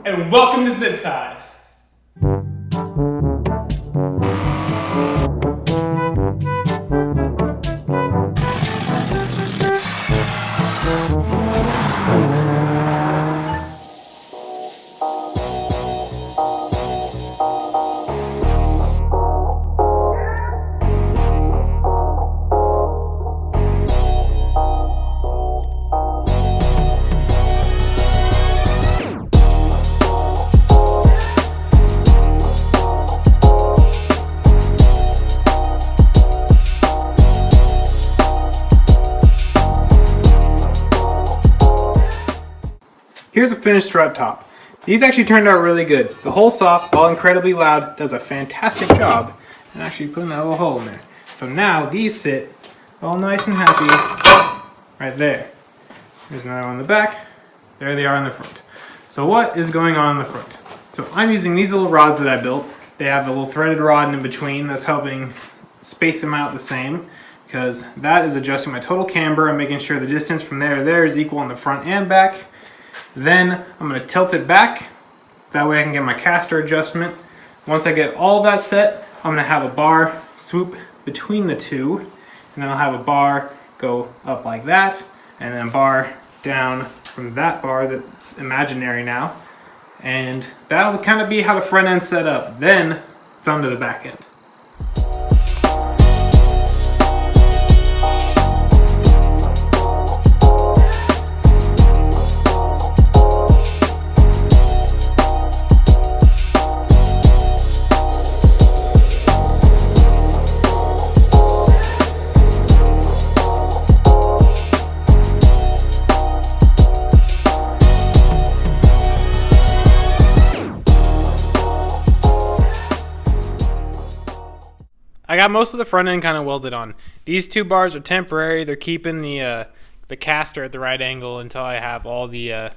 and welcome to Ziptied. Here's a finished strut top. These actually turned out really good. The hole saw, while incredibly loud, does a fantastic job in actually putting that little hole in there. So now these sit all nice and happy right there. There's another one in the back. There they are in the front. So what is going on in the front? So I'm using these little rods that I built. They have a little threaded rod in between that's helping space them out the same, because that is adjusting my total camber. I'm making sure the distance from there to there is equal on the front and back. Then I'm going to tilt it back, that way I can get my caster adjustment. Once I get all that set, I'm going to have a bar swoop between the two, and then I'll have a bar go up like that, and then a bar down from that bar that's imaginary now, and that'll kind of be how the front end's set up. Then it's on to the back end. I got most of the front end kind of welded on. These two bars are temporary. They're keeping the caster at the right angle until I have all the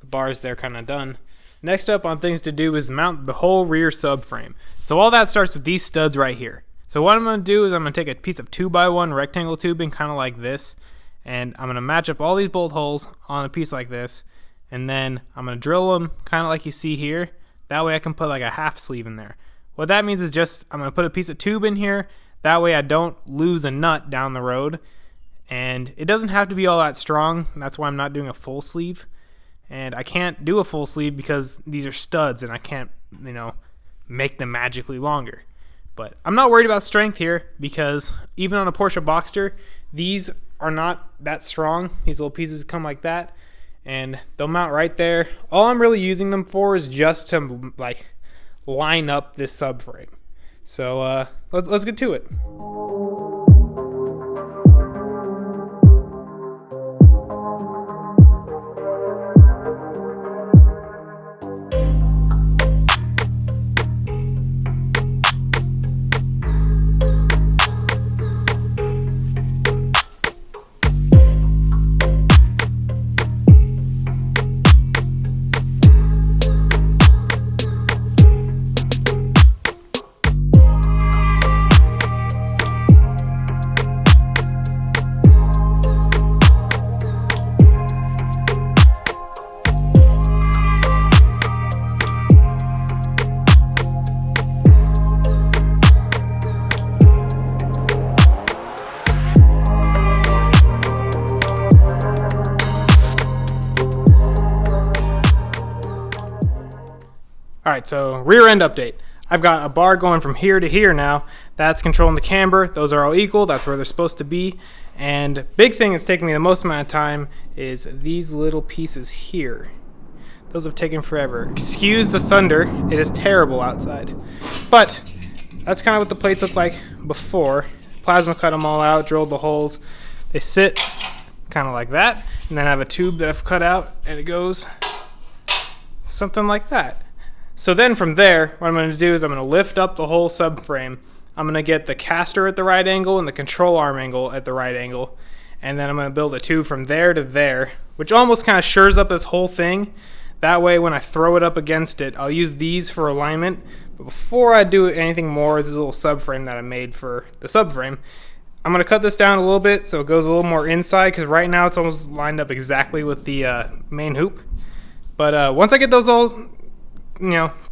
bars there kind of done. Next up on things to do is mount the whole rear subframe. So all that starts with these studs right here. So what I'm going to do is I'm going to take a piece of 2x1 rectangle tubing kind of like this, and I'm going to match up all these bolt holes on a piece like this, and then I'm going to drill them kind of like you see here. That way I can put like a half sleeve in there. What that means is just I'm going to put a piece of tube in here. That way I don't lose a nut down the road. And it doesn't have to be all that strong. That's why I'm not doing a full sleeve. And I can't do a full sleeve because these are studs and I can't, make them magically longer. But I'm not worried about strength here because even on a Porsche Boxster, these are not that strong. These little pieces come like that and they'll mount right there. All I'm really using them for is just to line up this subframe. So let's get to it. Alright, so rear end update. I've got a bar going from here to here now. That's controlling the camber. Those are all equal. That's where they're supposed to be. And big thing that's taking me the most amount of time is these little pieces here. Those have taken forever. Excuse the thunder. It is terrible outside. But that's kind of what the plates look like before. Plasma cut them all out, drilled the holes. They sit kind of like that. And then I have a tube that I've cut out, and it goes something like that. So then from there, what I'm going to do is I'm going to lift up the whole subframe. I'm going to get the caster at the right angle and the control arm angle at the right angle. And then I'm going to build a tube from there to there, which almost kind of shores up this whole thing. That way when I throw it up against it, I'll use these for alignment. But before I do anything more, this is a little subframe that I made for the subframe. I'm going to cut this down a little bit so it goes a little more inside, because right now it's almost lined up exactly with the main hoop. But once I get those all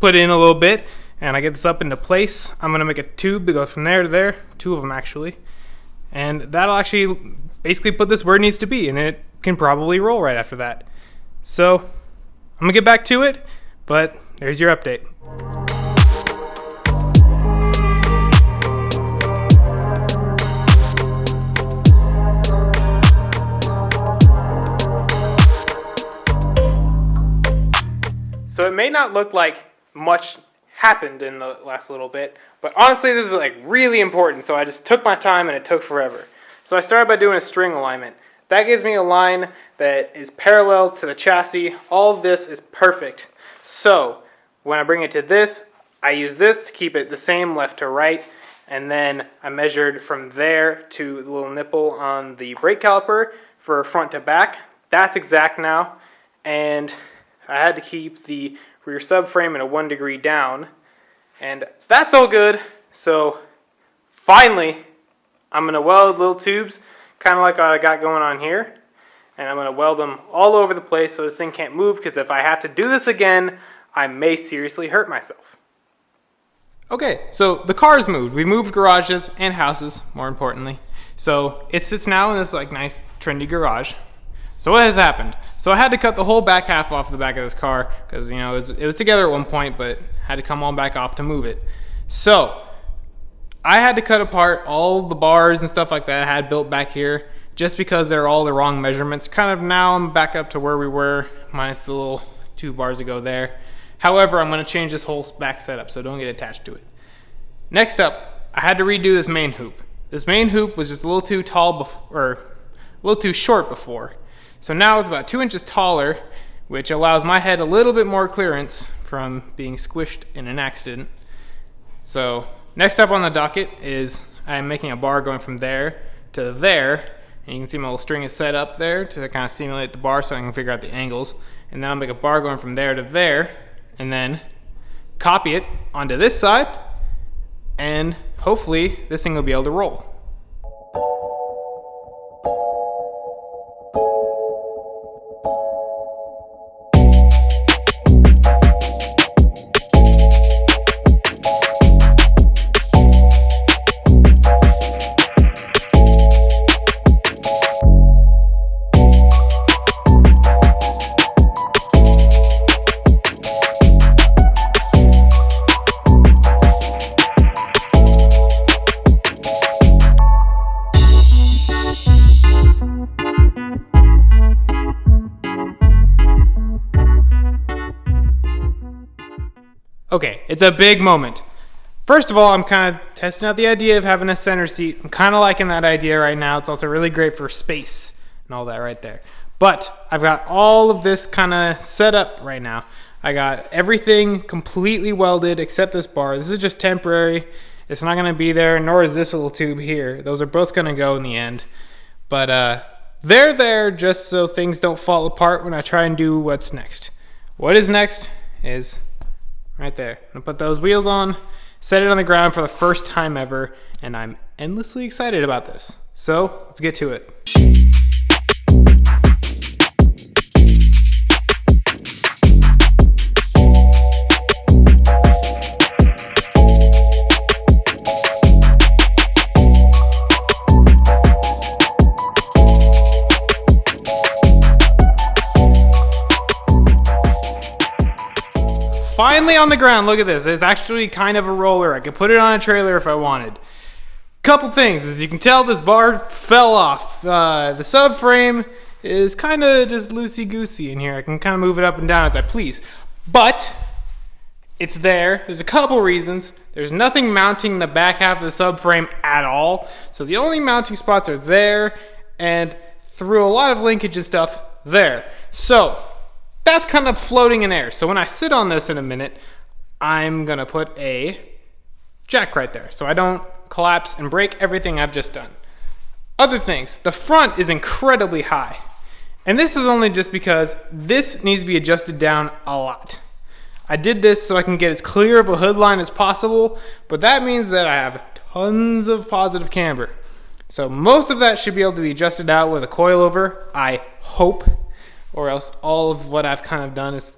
put in a little bit, and I get this up into place. I'm gonna make a tube to go from there to there, 2 of them actually, and that'll actually basically put this where it needs to be, and it can probably roll right after that. So I'm gonna get back to it, but there's your update. So it may not look like much happened in the last little bit, but honestly this is like really important, so I just took my time and it took forever. So I started by doing a string alignment. That gives me a line that is parallel to the chassis. All of this is perfect. So when I bring it to this, I use this to keep it the same left to right, and then I measured from there to the little nipple on the brake caliper for front to back. That's exact now, and I had to keep the rear subframe at a 1 degree down, and that's all good. So finally, I'm going to weld little tubes, kind of like what I got going on here, and I'm going to weld them all over the place so this thing can't move, because if I have to do this again, I may seriously hurt myself. Okay, so the car's moved. We moved garages and houses, more importantly. So it sits now in this like nice trendy garage. So what has happened? So I had to cut the whole back half off the back of this car because it was together at one point, but had to come all back off to move it. So I had to cut apart all the bars and stuff like that I had built back here just because they're all the wrong measurements. Kind of now I'm back up to where we were, minus the little 2 bars ago there. However, I'm going to change this whole back setup, so don't get attached to it. Next up, I had to redo this main hoop. This main hoop was just a little too tall or a little too short before. So now it's about 2 inches taller, which allows my head a little bit more clearance from being squished in an accident. So next up on the docket is I'm making a bar going from there to there. And you can see my little string is set up there to kind of simulate the bar so I can figure out the angles. And then I'll make a bar going from there to there, and then copy it onto this side, and hopefully this thing will be able to roll. Okay, it's a big moment. First of all, I'm kind of testing out the idea of having a center seat. I'm kind of liking that idea right now. It's also really great for space and all that right there. But I've got all of this kind of set up right now. I got everything completely welded except this bar. This is just temporary. It's not going to be there, nor is this little tube here. Those are both going to go in the end. But they're there just so things don't fall apart when I try and do what's next. What is next is right there. I'm gonna put those wheels on, set it on the ground for the first time ever, and I'm endlessly excited about this. So let's get to it. Finally on the ground, look at this. It's actually kind of a roller. I could put it on a trailer if I wanted. Couple things, as you can tell, this bar fell off. The subframe is kind of just loosey-goosey in here. I can kind of move it up and down as I please. But it's there. There's a couple reasons. There's nothing mounting the back half of the subframe at all. So the only mounting spots are there and through a lot of linkage and stuff there. So that's kind of floating in air. So when I sit on this in a minute, I'm going to put a jack right there so I don't collapse and break everything I've just done. Other things, the front is incredibly high. And this is only just because this needs to be adjusted down a lot. I did this so I can get as clear of a hood line as possible, but that means that I have tons of positive camber. So most of that should be able to be adjusted out with a coilover, I hope. Or else all of what I've kind of done is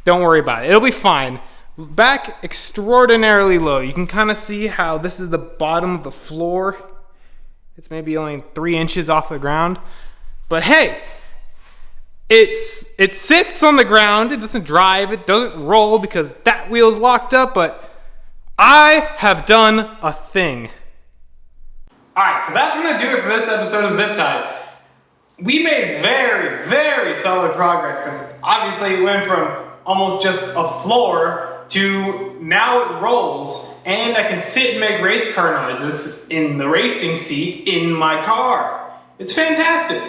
don't worry about it. It'll be fine. Back extraordinarily low. You can kind of see how this is the bottom of the floor. It's maybe only 3 inches off the ground. But hey, it sits on the ground. It doesn't drive. It doesn't roll because that wheel's locked up. But I have done a thing. Alright, so that's going to do it for this episode of Ziptied. We made very, very solid progress because obviously it went from almost just a floor to now it rolls and I can sit and make race car noises in the racing seat in my car. It's fantastic.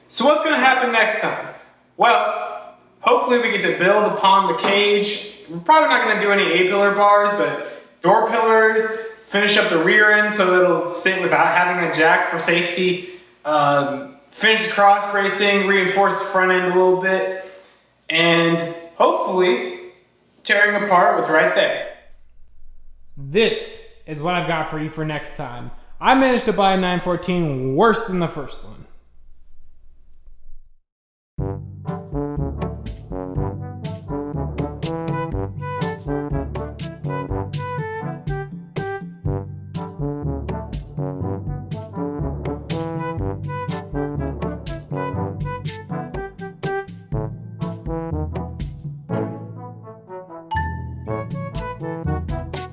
So what's going to happen next time? Well, hopefully we get to build upon the cage. We're probably not going to do any A-pillar bars, but door pillars, finish up the rear end so that it'll sit without having a jack for safety. Finish the cross bracing, reinforce the front end a little bit, and hopefully tearing apart what's right there. This is what I've got for you for next time. I managed to buy a 914 worse than the first one.